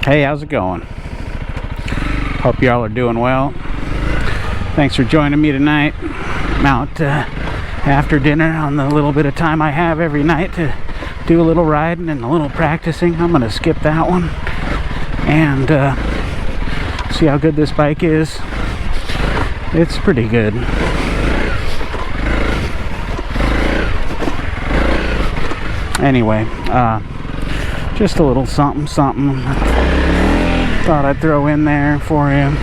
Hey, how's it going? Hope y'all are doing well. Thanks for joining me tonight. I'm out after dinner on the little bit of time I have every night to do a little riding and a little practicing. I'm gonna skip that one and see how good this bike is. It's pretty good. Anyway, just a little something thought I'd throw in there for you.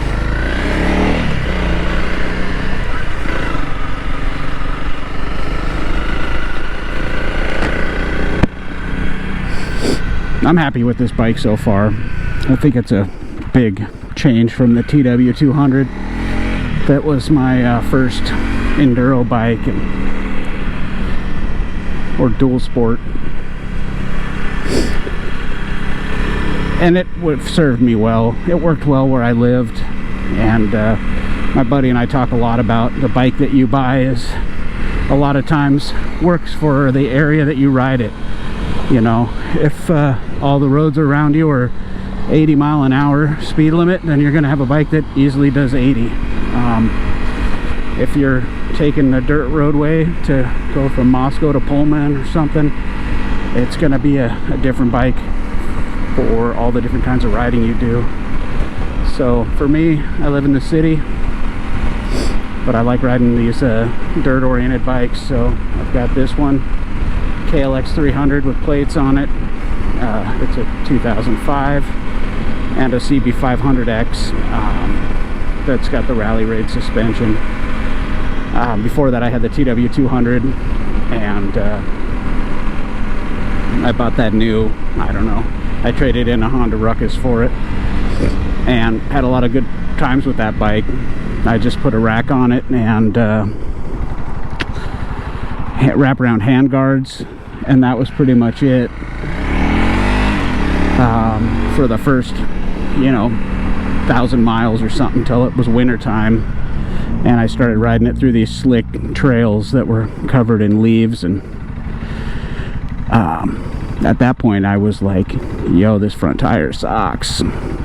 I'm happy with this bike so far. I think it's a big change from the TW200. That was my first enduro bike or dual sport. And it would have served me well. It worked well where I lived, and my buddy and I talk a lot about the bike that you buy is a lot of times works for the area that you ride it. You know, if all the roads around you are 80 mile an hour speed limit, then you're gonna have a bike that easily does 80. If you're taking the dirt roadway to go from Moscow to Pullman or something, it's gonna be a different bike for all the different kinds of riding you do. So for me, I live in the city, but I like riding these dirt oriented bikes. So I've got this one, CRF300 with plates on it. It's a 2005 and a CB500X that's got the rally raid suspension. Before that I had the TW200, and I bought that new, I don't know, I traded in a Honda Ruckus for it and had a lot of good times with that bike. I just put a rack on it and wrap around hand guards, and that was pretty much it for the first, you know, 1,000 miles or something until it was winter time, and I started riding it through these slick trails that were covered in leaves. And at that point I was like, yo, this front tire sucks.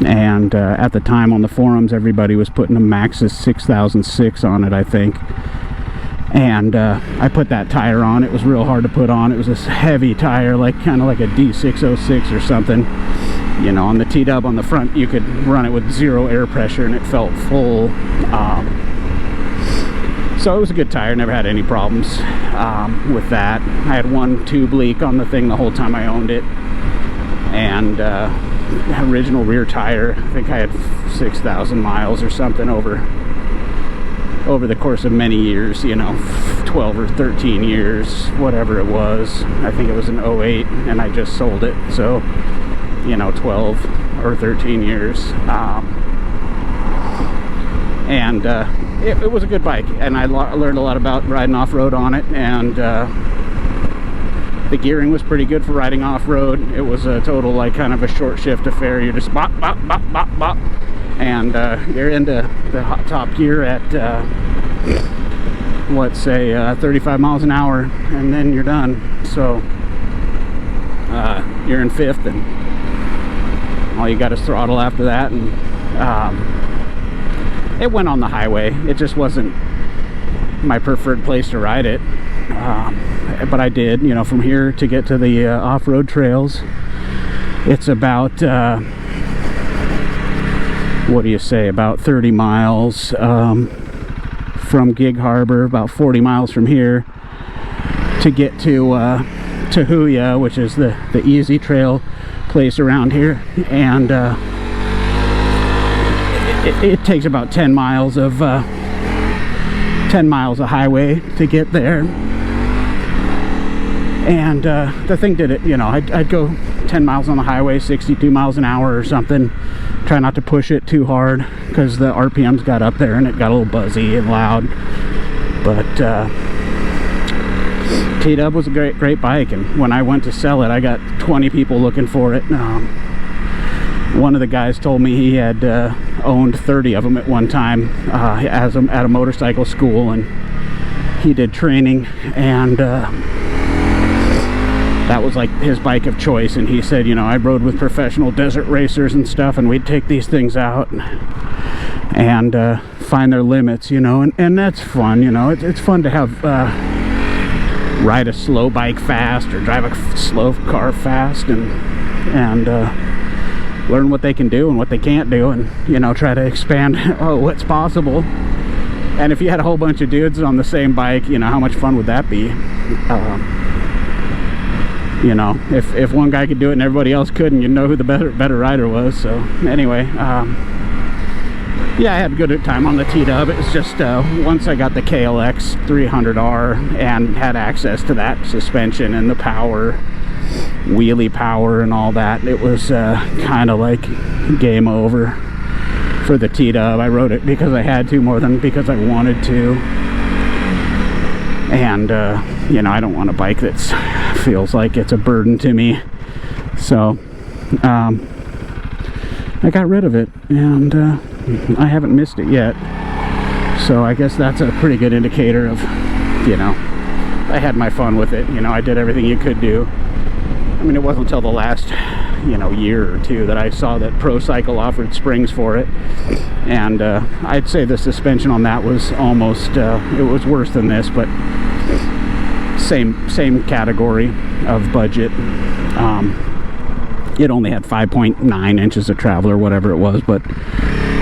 And at the time on the forums everybody was putting a Maxxis 6006 on it, I think. And I put that tire on. It was real hard to put on. It was this heavy tire, like kind of like a D606 or something. You know, on the T-Dub on the front you could run it with 0 air pressure and it felt full. So it was a good tire, never had any problems with that. I had one tube leak on the thing the whole time I owned it, and original rear tire, I think I had 6,000 miles or something over the course of many years, you know, 12 or 13 years, whatever it was. I think it was an 08 and I just sold it, so, you know, 12 or 13 years. And it was a good bike, and I learned a lot about riding off-road on it, and the gearing was pretty good for riding off-road. It was a total, like, kind of a short shift affair. You're just bop, bop, bop, bop, bop, and you're into the hot top gear at let's say 35 miles an hour, and then you're done. So you're in fifth, and all you got is throttle after that. And it went on the highway. It just wasn't my preferred place to ride it, but I did, you know, from here to get to the off-road trails. It's about what do you say, about 30 miles from Gig Harbor, about 40 miles from here to get to Hooya, which is the easy trail place around here. And it takes about 10 miles of highway to get there. And the thing did it, you know, I'd go 10 miles on the highway, 62 miles an hour or something. Try not to push it too hard because the RPMs got up there and it got a little buzzy and loud. But T-Dub was a great bike, and when I went to sell it I got 20 people looking for it. One of the guys told me he had owned 30 of them at one time at a motorcycle school, and he did training, and that was like his bike of choice, and he said, you know, I rode with professional desert racers and stuff, and we'd take these things out and find their limits, you know, and that's fun, you know. It's fun to have ride a slow bike fast or drive a slow car fast and learn what they can do and what they can't do, and, you know, try to expand what's possible. And if you had a whole bunch of dudes on the same bike, you know, how much fun would that be? You know, if one guy could do it and everybody else couldn't, you'd know who the better rider was. So anyway, yeah, I had a good time on the TW. It was just once I got the CRF300L and had access to that suspension and the power, wheelie power and all that, it was kind of like game over for the TW. I rode it because I had to more than because I wanted to. And you know, I don't want a bike that feels like it's a burden to me. So I got rid of it, and I haven't missed it yet. So I guess that's a pretty good indicator of, you know, I had my fun with it. You know, I did everything you could do. I mean, it wasn't until the last, you know, year or two that I saw that Pro Cycle offered springs for it, and I'd say the suspension on that was almost it was worse than this, but same category of budget. It only had 5.9 inches of travel or whatever it was, but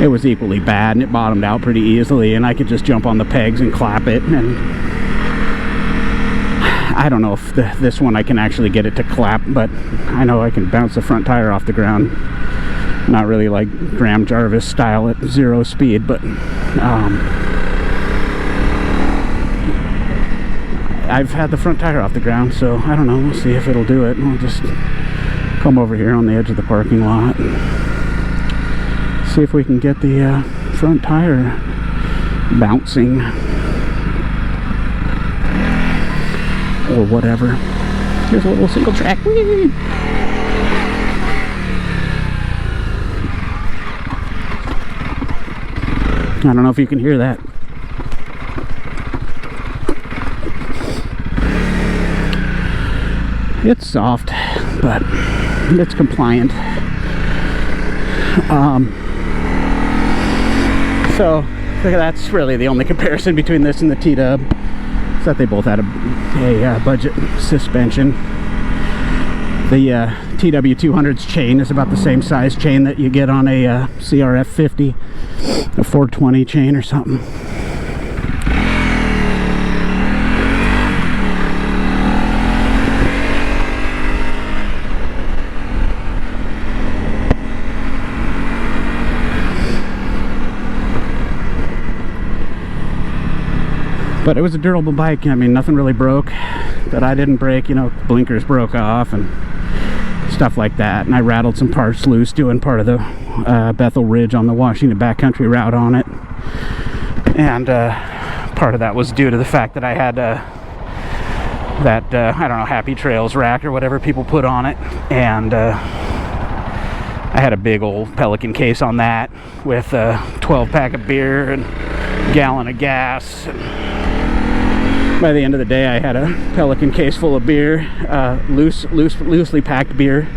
it was equally bad, and it bottomed out pretty easily, and I could just jump on the pegs and clap it. And I don't know if this one I can actually get it to clap, but I know I can bounce the front tire off the ground. Not really like Graham Jarvis style at 0 speed, but I've had the front tire off the ground, so I don't know. We'll see if it'll do it. We'll just come over here on the edge of the parking lot, see if we can get the front tire bouncing or whatever. Here's a little single track. Whee! I don't know if you can hear that. It's soft, but it's compliant. So that's really the only comparison between this and the TW, is that they both had a budget suspension. The TW200's chain is about the same size chain that you get on a CRF50, a 420 chain or something. But it was a durable bike. I mean, nothing really broke that I didn't break. You know, blinkers broke off and stuff like that. And I rattled some parts loose doing part of the Bethel Ridge on the Washington backcountry route on it. And part of that was due to the fact that I had that, I don't know, Happy Trails rack or whatever people put on it. And I had a big old Pelican case on that with a 12-pack of beer and a gallon of gas. And by the end of the day, I had a Pelican case full of beer, loosely packed beer,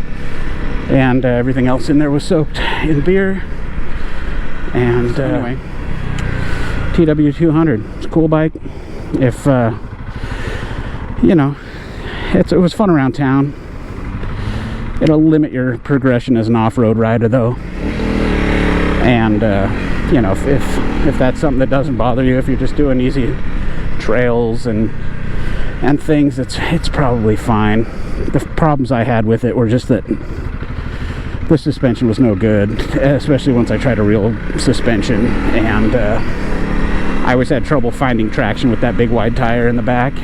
and everything else in there was soaked in beer. And anyway, TW200, it's a cool bike. If you know, it was fun around town. It'll limit your progression as an off-road rider, though. And you know, if that's something that doesn't bother you, if you're just doing easy trails and things, it's probably fine. The problems I had with it were just that the suspension was no good, especially once I tried a real suspension, and I always had trouble finding traction with that big wide tire in the back.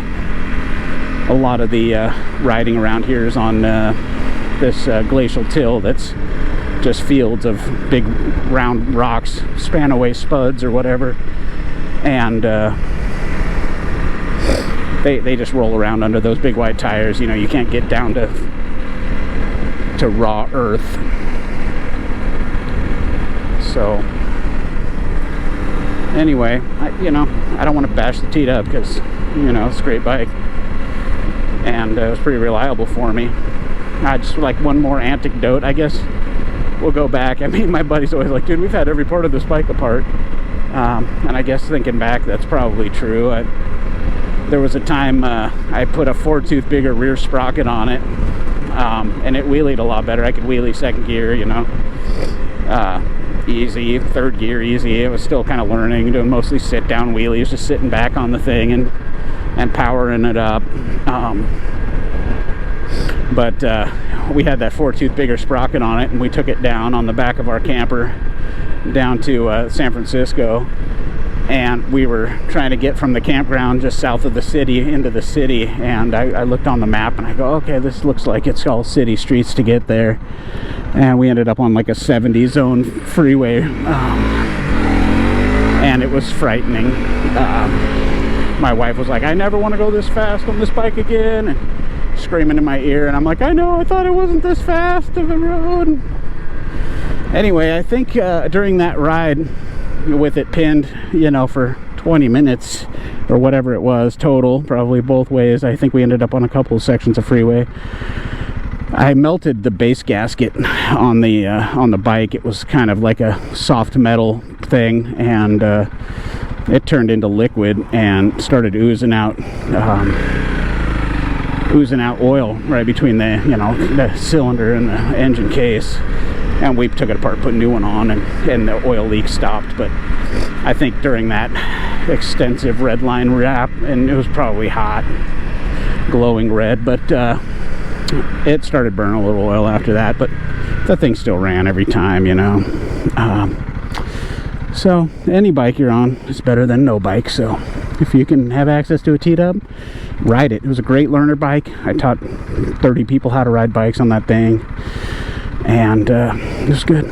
A lot of the riding around here is on this glacial till that's just fields of big round rocks, span away spuds or whatever, and they just roll around under those big wide tires. You know, you can't get down to raw earth. So anyway, you know, I don't want to bash the TW because, you know, it's a great bike. and it was pretty reliable for me. Just like one more anecdote, I guess we'll go back. I mean, my buddy's always like, dude, we've had every part of this bike apart. And I guess thinking back, that's probably true. There was a time I put a 4-tooth bigger rear sprocket on it, and it wheelied a lot better. I could wheelie second gear, you know, easy, third gear easy. It was still kind of learning, doing mostly sit down wheelies, just sitting back on the thing and powering it up. But we had that 4-tooth bigger sprocket on it, and we took it down on the back of our camper down to San Francisco, and we were trying to get from the campground just south of the city into the city, and I looked on the map and I go, okay, this looks like it's all city streets to get there, and we ended up on like a 70 zone freeway, and it was frightening. My wife was like, I never want to go this fast on this bike again, and screaming in my ear, and I'm like, I know, I thought it wasn't this fast of a road. Anyway, I think during that ride with it pinned, you know, for 20 minutes or whatever it was total, probably both ways, I think we ended up on a couple of sections of freeway. I melted the base gasket on the bike. It was kind of like a soft metal thing, and it turned into liquid and started oozing out oil right between the, you know, the cylinder and the engine case. And we took it apart, put a new one on, and the oil leak stopped. But I think during that extensive red line wrap, and it was probably hot, glowing red, but it started burning a little oil after that. But the thing still ran every time, you know. So any bike you're on is better than no bike. So if you can have access to a TW, ride it. It was a great learner bike. I taught 30 people how to ride bikes on that thing, and it was good.